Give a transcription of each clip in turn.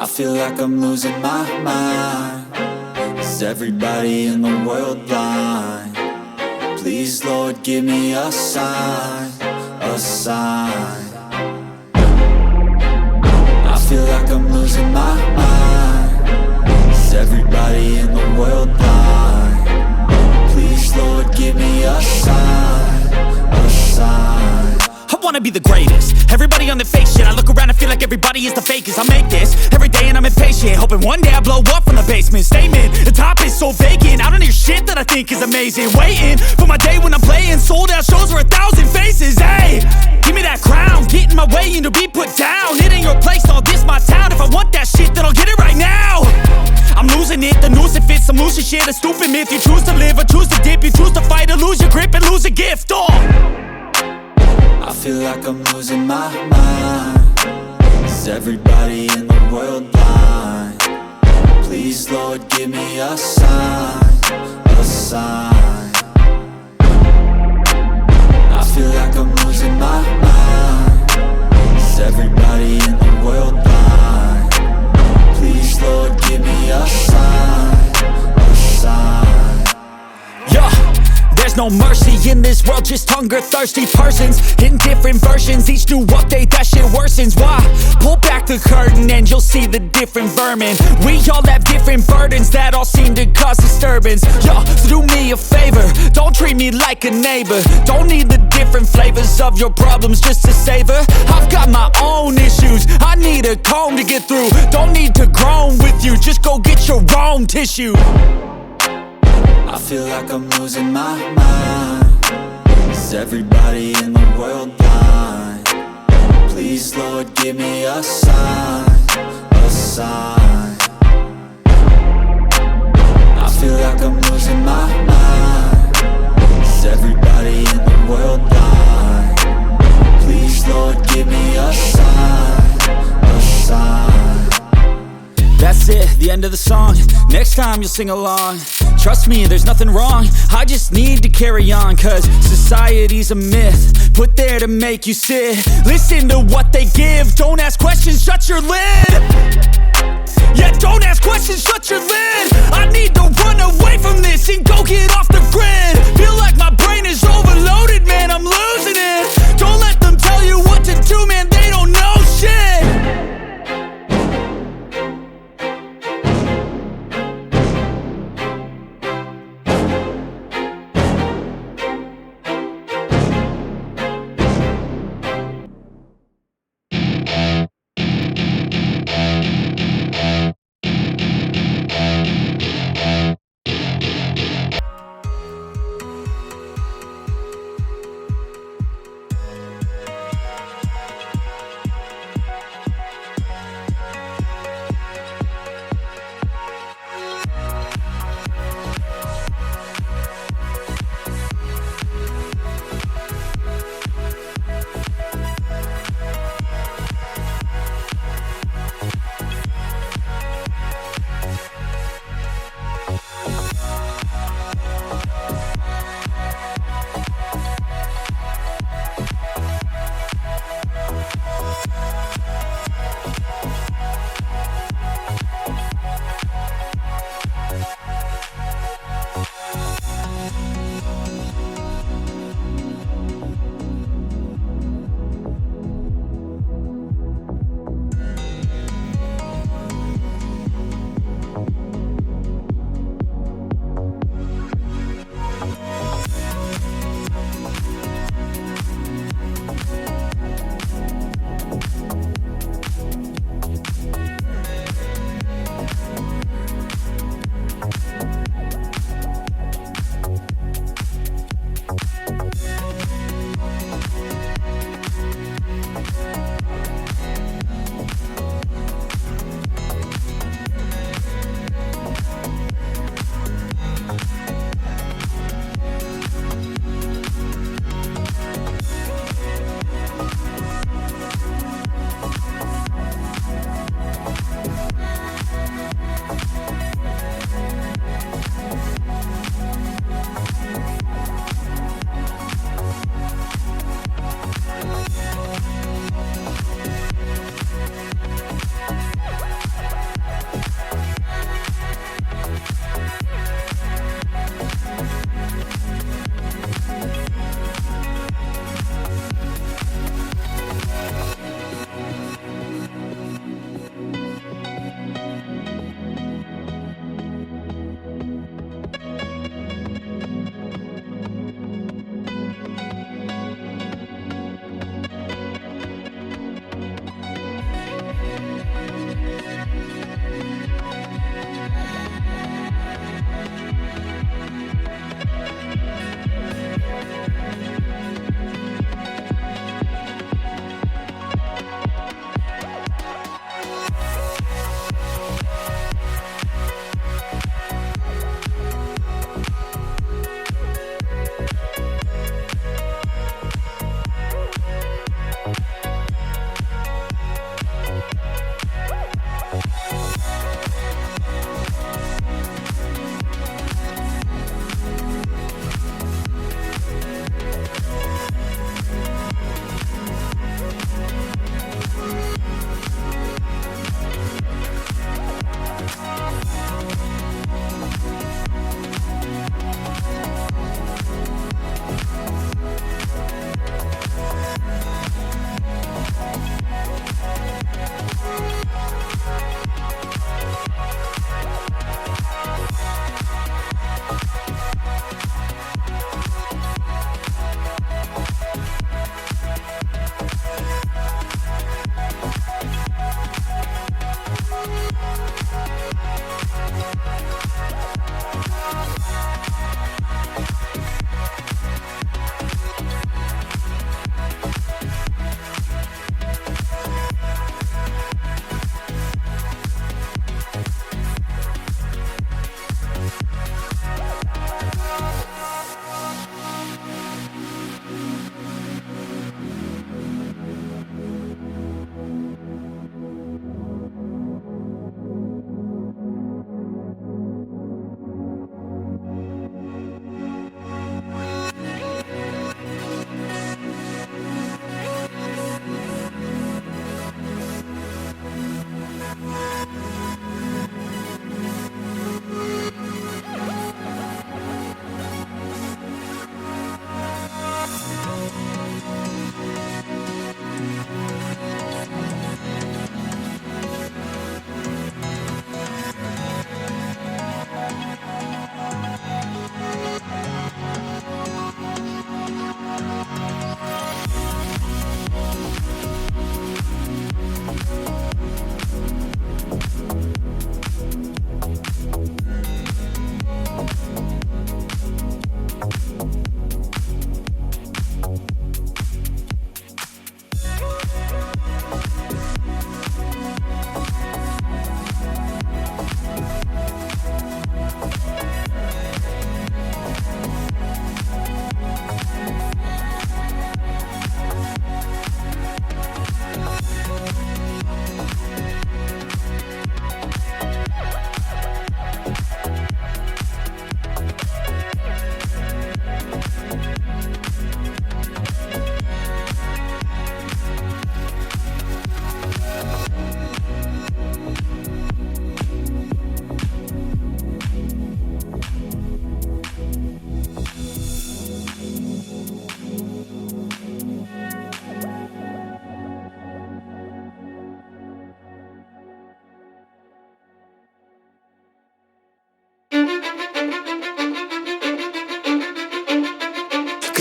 I feel like I'm losing my mind. Is everybody in the world blind? Please, Lord, give me a sign, a sign. I feel like I'm losing my mind. Is everybody in the world blind? Please, Lord, give me a sign, a sign. I wanna be the greatest. Everybody on the fake shit. I look around and feel like everybody is the fakest. I make this every day and I'm impatient, hoping one day I blow up from the basement. Statement, the top is so vacant. I don't hear shit that I think is amazing. Waiting for my day when I'm playing sold out shows for 1,000 faces. Hey, give me that crown, get in my way and to be put down. It ain't your place, no, this my town. If I want that shit, then I'll get it right now. I'm losing it, the noose it fits. I'm losing shit, a stupid myth. You choose to live or choose to dip. You choose to fight or lose your grip and lose a gift. I feel like I'm losing my mind. Is everybody in the world blind? Please, Lord, give me a sign, a sign. I feel like I'm losing my mind. Is everybody in the world blind? Please, Lord, give me a sign, a sign. Yeah. There's no mercy in this world, just hunger-thirsty persons in different versions. Each new update, that shit worsens. Why? Pull back the curtain and you'll see the different vermin. We all have different burdens that all seem to cause disturbance. Yo, so do me a favor, don't treat me like a neighbor. Don't need the different flavors of your problems just to savor. I've got my own issues, I need a comb to get through. Don't need to groan with you, just go get your own tissue. I feel like I'm losing my mind. Is everybody in the world blind? Please, Lord, give me a sign, a sign. I feel like I'm losing my mind. Is everybody in the world blind? Please, Lord, give me a sign, a sign. That's it, the end of the song. Next time you'll sing along. Trust me, there's nothing wrong. I just need to carry on, cause society's a myth put there to make you sit. Listen to what they give. Don't ask questions, shut your lid. Yeah, don't ask questions, shut your lid. I need to run away from this and go get off the grid. Feel like my brain is overloaded, man, I'm losing it. Don't let them tell you what to do, man, they don't know shit.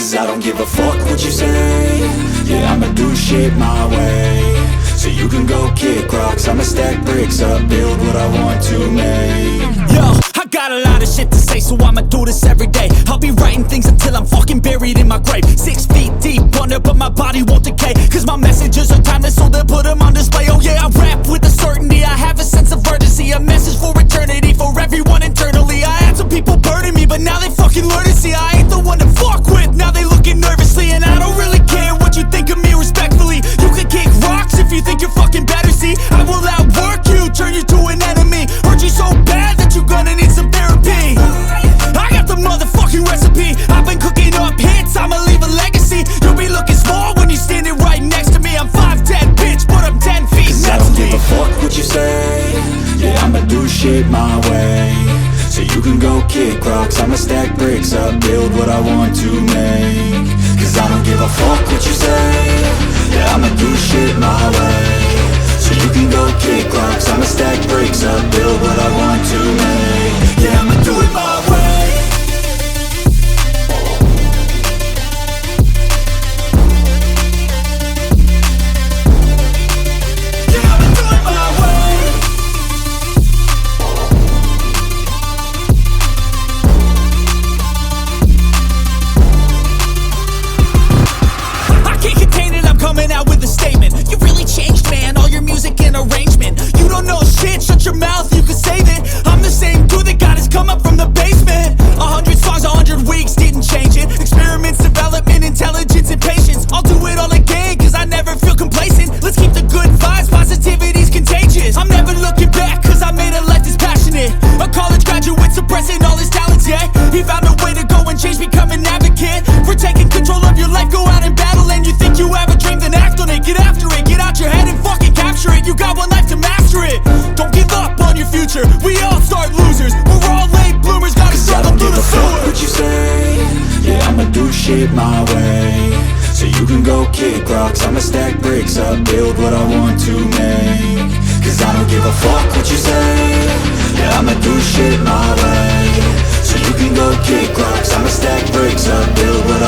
Cause I don't give a fuck what you say. Yeah, I'ma do shit my way. So you can go kick rocks, I'ma stack bricks up, build what I want to make. Yo, I got a lot of shit to say, so I'ma do this every day. I'll be writing things until I'm fucking buried in my grave. 6 feet deep under, but my body won't decay. Cause my messages are timeless, so they'll put them on display. Oh yeah, I rap with a certainty, I have a sense of urgency. A message for eternity, for everyone internally. I had some people burning me, but now they fucking learn to see I ain't the one to fuck with, now they looking nervously. And I don't really care what you think of me, respectfully. You can kick rocks if you think you're fucking better, see. I will outwork you, turn you to an enemy. Hurt you so bad that you're gonna need some therapy. I got the motherfucking recipe. I've been cooking up hits, I'ma leave a legacy. You'll be looking small when you're standing right next to me. I'm 5'10", bitch, but I'm 10 feet Cause next I don't to me. give a fuck what you say. Yeah, I'ma do shit my way. So you can go kick rocks, I'ma stack bricks up, build what I want to make. Cause I don't give a fuck what you say. Yeah, I'ma do shit my way. So you can go kick rocks, I'ma stack bricks up, build what I want to make. Yeah, I'ma do it my way. Yeah, I'ma do it my way. I can't contain it, I'm coming out with a statement. You really changed, man, all your music and arrangement. You don't know shit, shut your mouth, you can save it. I'm the same dude that got his come up from the basement. 100 songs, 100 weeks, didn't change it. Experiments, development, intelligence, and patience. I'll do it all again, cause I never feel complacent. Let's keep the good vibes, positivity's contagious. I'm never looking back, cause I made a life that's passionate. A college graduate suppressing all his talents, yeah. He found a way to go and change, become an advocate for taking control of your life, go out and battle. And you think you have a dream, then act on it. Get after it, get out your head and fucking capture it. You got one life to master it. Don't give up on your future, we all start losers. We're all late bloomers, gotta struggle through the Fuck sewer. what you say. Yeah, I'ma do shit my way. So you can go kick rocks, I'ma stack bricks up, build what I want to make. Cause I don't give a fuck what you say. Yeah, I'ma do shit my way. So you can go kick rocks, I'ma stack bricks up, build what